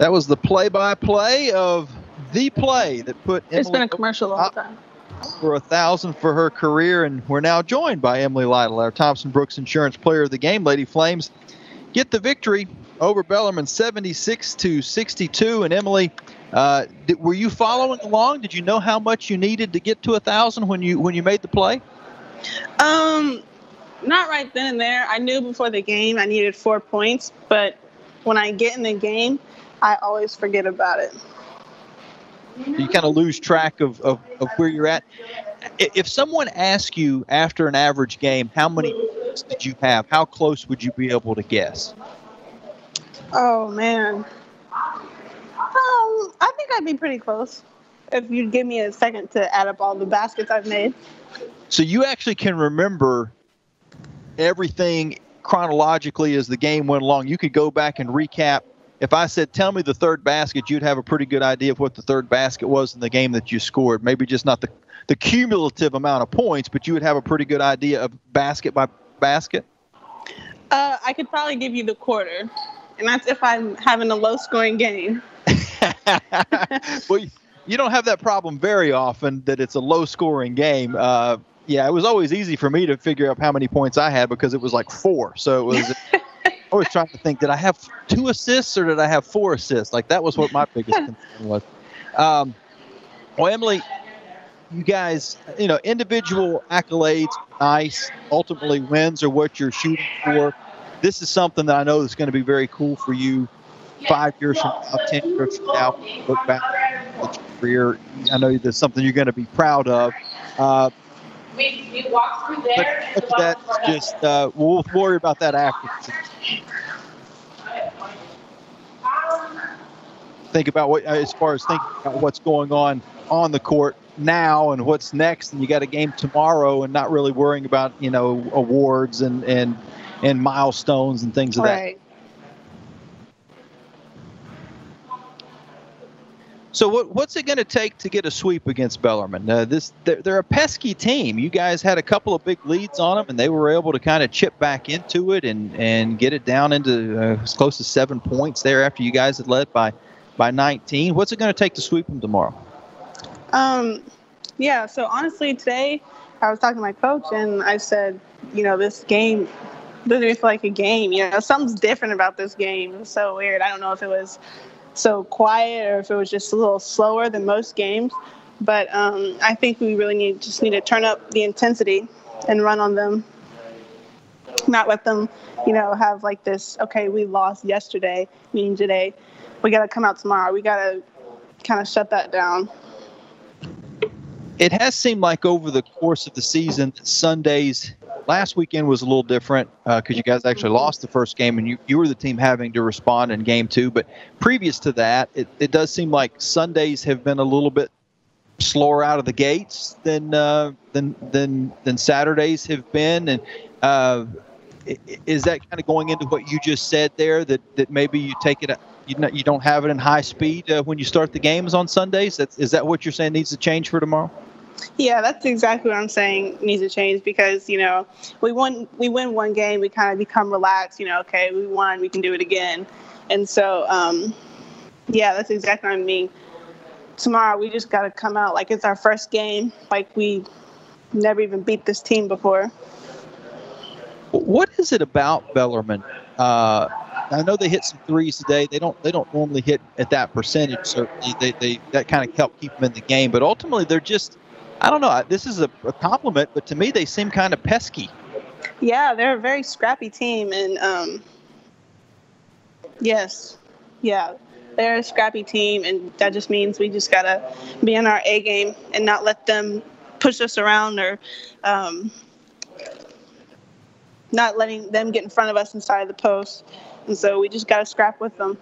That was the play-by-play of the play that put Emily. It's been a commercial the whole time. For 1,000 for her career, and we're now joined by Emily Lytle, our Thompson Brooks Insurance Player of the Game. Lady Flames get the victory over Bellarmine 76-62. And Emily, were you following along? Did you know how much you needed to get to 1,000 when you made the play? Not right then and there. I knew before the game I needed 4 points, but when I get in the game, I always forget about it. You kind of lose track of where you're at. If someone asks you after an average game, how many points did you have? How close would you be able to guess? Oh, man. I think I'd be pretty close if you'd give me a second to add up all the baskets I've made. So you actually can remember everything chronologically as the game went along. You could go back and recap. If I said, tell me the third basket, you'd have a pretty good idea of what the third basket was in the game that you scored. Maybe just not the cumulative amount of points, but you would have a pretty good idea of basket by basket. I could probably give you the quarter, and that's if I'm having a low-scoring game. Well, you don't have that problem very often that it's a low-scoring game. Yeah, it was always easy for me to figure out how many points I had because it was like 4. So it was I was trying to think, did I have 2 assists or did I have 4 assists? Like, that was what my biggest concern was. Well, Emily, you guys, individual accolades, nice. Ultimately, wins are what you're shooting for. This is something that I know is going to be very cool for you 5 years from now, 10 years from now. Look back at your career. I know that's something you're going to be proud of. We walk through there. But that's just, we'll worry about that after. Think about as far as thinking about what's going on the court now and what's next, and you got a game tomorrow, and not really worrying about awards and milestones and things of that. Right. So what's it going to take to get a sweep against Bellarmine? They're a pesky team. You guys had a couple of big leads on them, and they were able to kind of chip back into it and get it down into as close to 7 points there after you guys had led by 19. What's it going to take to sweep them tomorrow? Yeah, so honestly, today I was talking to my coach, and I said, this game doesn't even feel like a game. Something's different about this game. It was so weird. I don't know if it was so quiet or if it was just a little slower than most games. But I think we really need to turn up the intensity and run on them. Not let them, have like this, okay, we lost yesterday, meaning today. We got to come out tomorrow. We got to kind of shut that down. It has seemed like over the course of the season, Sundays, last weekend was a little different because you guys actually lost the first game and you were the team having to respond in game 2. But previous to that, it does seem like Sundays have been a little bit slower out of the gates than Saturdays have been. And is that kind of going into what you just said there, that maybe you take it, you don't have it in high speed when you start the games on Sundays? Is that what you're saying needs to change for tomorrow? Yeah, that's exactly what I'm saying needs to change because, we win one game, we kind of become relaxed, okay, we won, we can do it again. And so, yeah, that's exactly what I mean. Tomorrow, we just got to come out like it's our first game, like we never even beat this team before. What is it about Bellarmine? I know they hit some threes today. They don't normally hit at that percentage. Certainly, they that kind of helped keep them in the game. But ultimately, they're just, I don't know. This is a compliment, but to me, they seem kind of pesky. Yeah, they're a very scrappy team, and yes, yeah, they're a scrappy team, and that just means we just gotta be in our A game and not let them push us around or not letting them get in front of us inside the post. And so we just got to scrap with them.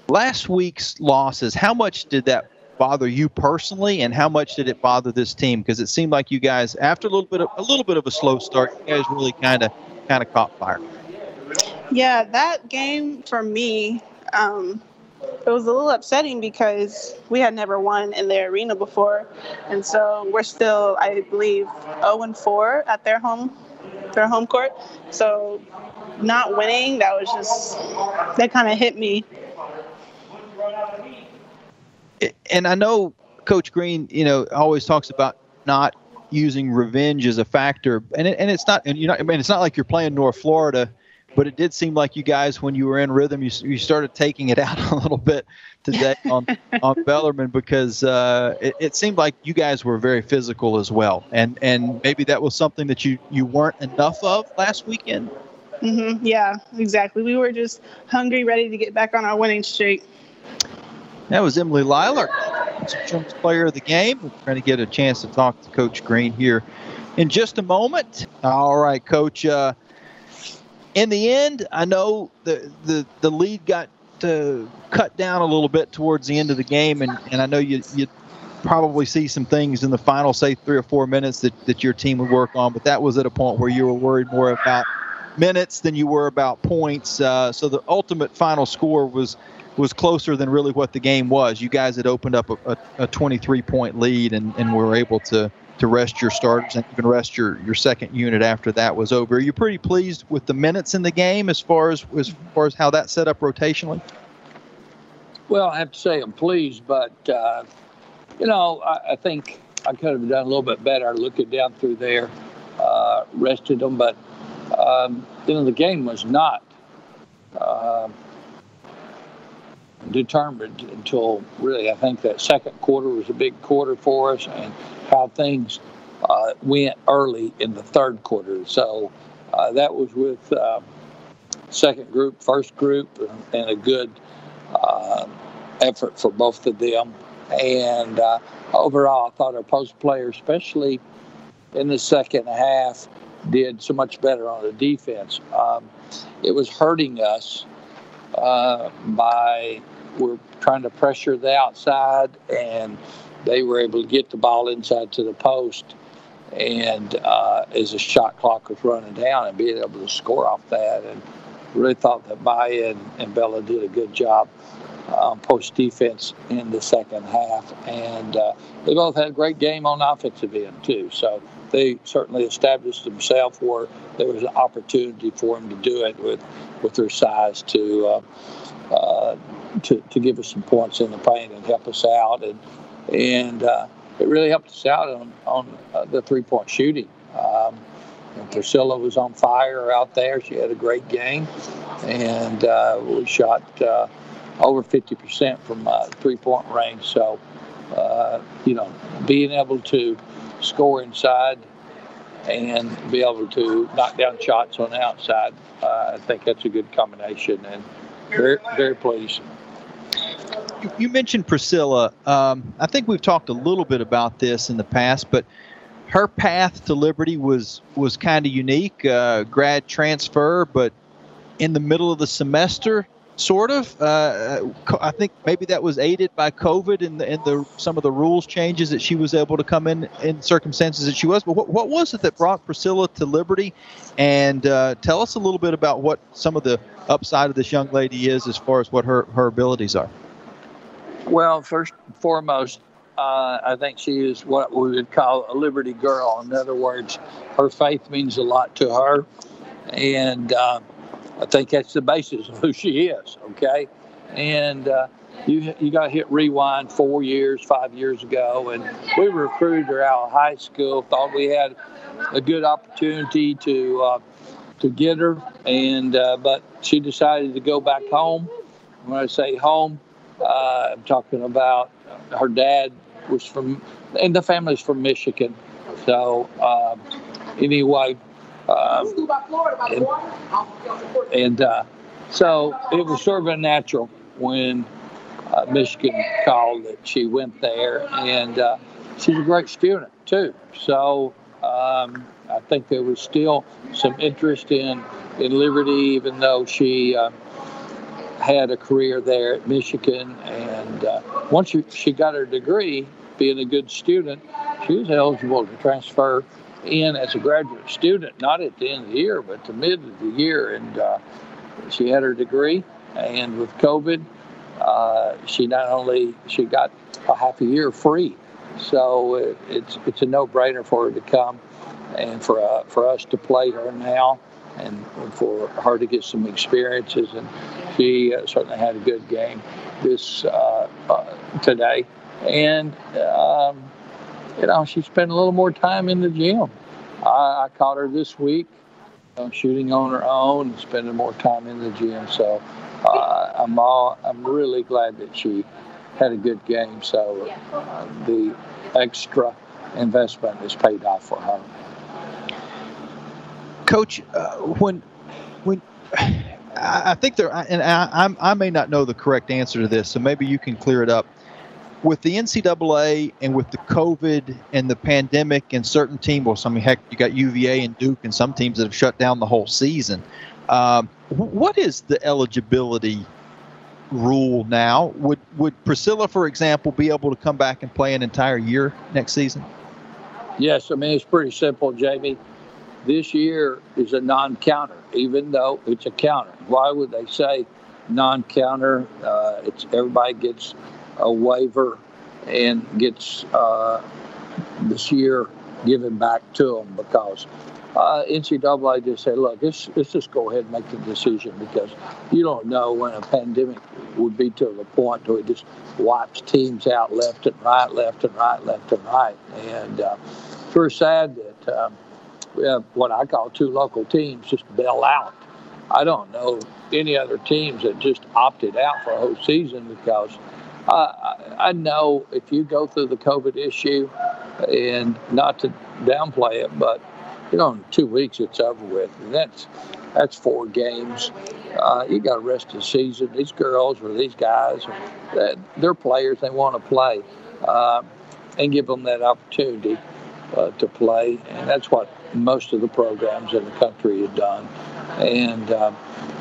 Last week's losses, how much did that bother you personally, and how much did it bother this team? Because it seemed like you guys, after a little bit of a slow start, you guys really kind of caught fire. Yeah, that game for me, it was a little upsetting because we had never won in their arena before, and so we're still, I believe, 0-4 at their home court. So not winning, that kind of hit me And I know Coach Green, always talks about not using revenge as a factor, and it's not, and it's not like you're playing North Florida, but it did seem like you guys, when you were in rhythm, you started taking it out a little bit today on Bellarmine, because it seemed like you guys were very physical as well, and maybe that was something that you weren't enough of last weekend. Mm-hmm. Yeah, exactly. We were just hungry, ready to get back on our winning streak. That was Emily Lytle, Jones player of the game. We're going to get a chance to talk to Coach Green here in just a moment. All right, Coach. In the end, I know the lead got cut down a little bit towards the end of the game, and I know you probably see some things in the final, say, 3 or 4 minutes that your team would work on, but that was at a point where you were worried more about minutes than you were about points. So the ultimate final score was closer than really what the game was. You guys had opened up a 23-point lead and were able to rest your starters and even rest your second unit after that was over. Are you pretty pleased with the minutes in the game as far as how that set up rotationally? Well, I have to say I'm pleased, but I think I could have done a little bit better looking down through there, rested them, but the game was not determined until really, I think that second quarter was a big quarter for us, and how things went early in the third quarter. So that was with second group, first group, and a good effort for both of them. And overall, I thought our post players, especially in the second half, did so much better on the defense. It was hurting us we're trying to pressure the outside, and they were able to get the ball inside to the post, and as the shot clock was running down, and being able to score off that. And really thought that Maya and Bella did a good job on post defense in the second half, and they both had a great game on offensive end too. So they certainly established themselves where there was an opportunity for them to do it with their size to give us some points in the paint and help us out, and it really helped us out on the 3-point shooting. Priscilla was on fire out there. She had a great game, and we shot over 50% from 3-point range. So, being able to score inside and be able to knock down shots on the outside, I think that's a good combination, and very, very pleased. You mentioned Priscilla. I think we've talked a little bit about this in the past, but her path to Liberty was kind of unique. Grad transfer, but in the middle of the semester, sort of. I think maybe that was aided by COVID and some of the rules changes that she was able to come in circumstances that she was. But what was it that brought Priscilla to Liberty? And tell us a little bit about what some of the upside of this young lady is as far as what her abilities are. Well, first and foremost, I think she is what we would call a Liberty girl. In other words, her faith means a lot to her, and I think that's the basis of who she is. Okay, and you got to hit rewind 5 years ago, and we recruited her out of high school. Thought we had a good opportunity to get her, and but she decided to go back home. When I say home, I'm talking about her dad was from, and the family's from Michigan. So anyway, so it was sort of a natural when Michigan called that she went there, and she's a great student too. So I think there was still some interest in Liberty, even though she had a career there at Michigan. And once she got her degree, being a good student, she was eligible to transfer in as a graduate student, not at the end of the year, but the mid of the year. And she had her degree, and with COVID, she got a half a year free. So it's a no-brainer for her to come, and for us to play her now, and for her to get some experiences. And she certainly had a good game. This today, and she spent a little more time in the gym. I caught her this week shooting on her own and spending more time in the gym. So I'm really glad that she had a good game. So the extra investment is paid off for her. Coach, when I think there, and I may not know the correct answer to this, so maybe you can clear it up. With the NCAA and with the COVID and the pandemic and certain teams, well, heck, you got UVA and Duke and some teams that have shut down the whole season. What is the eligibility rule now? Would Priscilla, for example, be able to come back and play an entire year next season? Yes, it's pretty simple, Jamie. This year is a non-counter, even though it's a counter. Why would they say non-counter? It's everybody gets a waiver and gets this year given back to them because NCAA just say, look, let's just go ahead and make the decision because you don't know when a pandemic would be to the point where it just wipes teams out left and right, left and right, left and right. And it's very sad that we have what I call two local teams just bail out. I don't know any other teams that just opted out for a whole season because I know if you go through the COVID issue, and not to downplay it, but in 2 weeks it's over with, and that's 4 games. You got the rest of the season. These girls or these guys, they're players. They want to play, and give them that opportunity to play, and that's what most of the programs in the country have done. And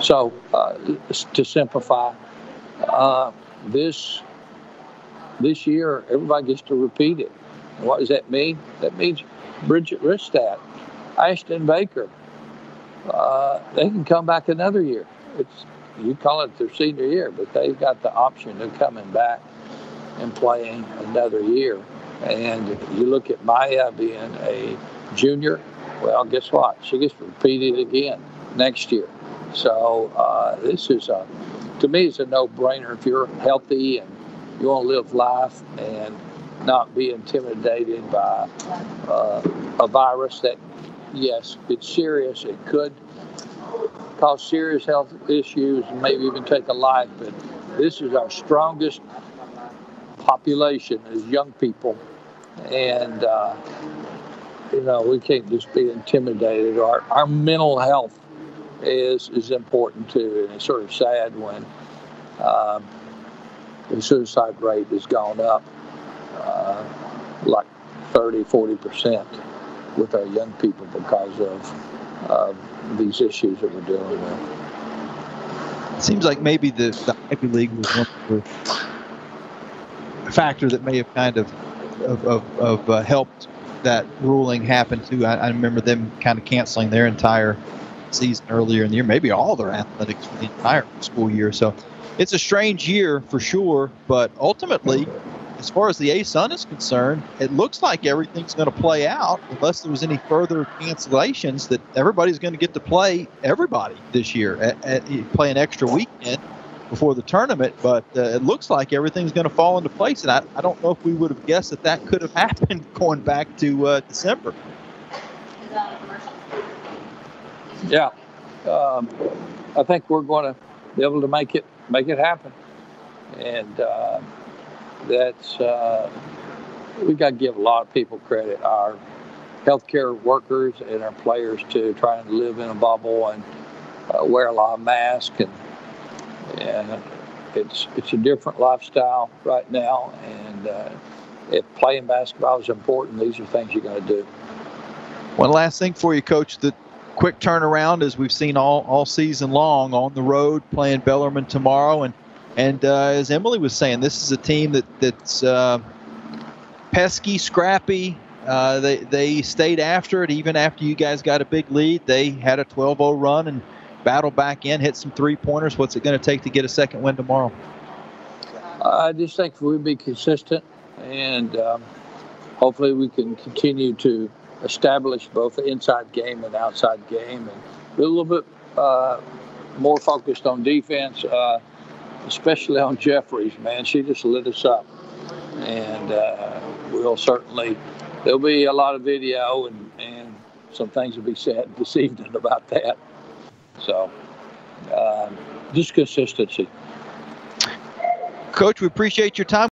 so to simplify, this year, everybody gets to repeat it. And what does that mean? That means Bridget Ristad, Ashton Baker, they can come back another year. You call it their senior year, but they've got the option of coming back and playing another year. And you look at Maya being a junior, well, guess what? She gets repeated again next year. So this is, to me, it's a no-brainer. If you're healthy and you want to live life and not be intimidated by a virus that, yes, it's serious. It could cause serious health issues and maybe even take a life. But this is our strongest population is young people. And, we can't just be intimidated. Our mental health is important, too. And it's sort of sad when the suicide rate has gone up like 30-40% with our young people because of these issues that we're dealing with. It seems like maybe the Ivy League was one of the factor that may have kind of helped that ruling happen too. I remember them kind of canceling their entire season earlier in the year, maybe all their athletics for the entire school year. So it's a strange year for sure, but ultimately, as far as the A-Sun is concerned, it looks like everything's going to play out unless there was any further cancellations, that everybody's going to get to play everybody this year, play an extra weekend before the tournament. But it looks like everything's going to fall into place, and I don't know if we would have guessed that could have happened going back to December. Yeah, I think we're going to be able to make it happen, and that's we've got to give a lot of people credit. Our healthcare workers and our players too, trying to live in a bubble and wear a lot of masks, and it's a different lifestyle right now. And if playing basketball is important, these are things you're going to do. One last thing for you, Coach. The quick turnaround, as we've seen all season long, on the road playing Bellarmine tomorrow, and as Emily was saying, this is a team that's pesky, scrappy. They stayed after it even after you guys got a big lead. They had a 12-0 run and battled back in, hit some three-pointers. What's it going to take to get a second win tomorrow? I just think we'll be consistent, and hopefully we can continue to establish both the inside game and outside game, and be a little bit more focused on defense. especially on Jeffries, man. She just lit us up. And there'll be a lot of video and some things will be said this evening about that. So just consistency. Coach, we appreciate your time.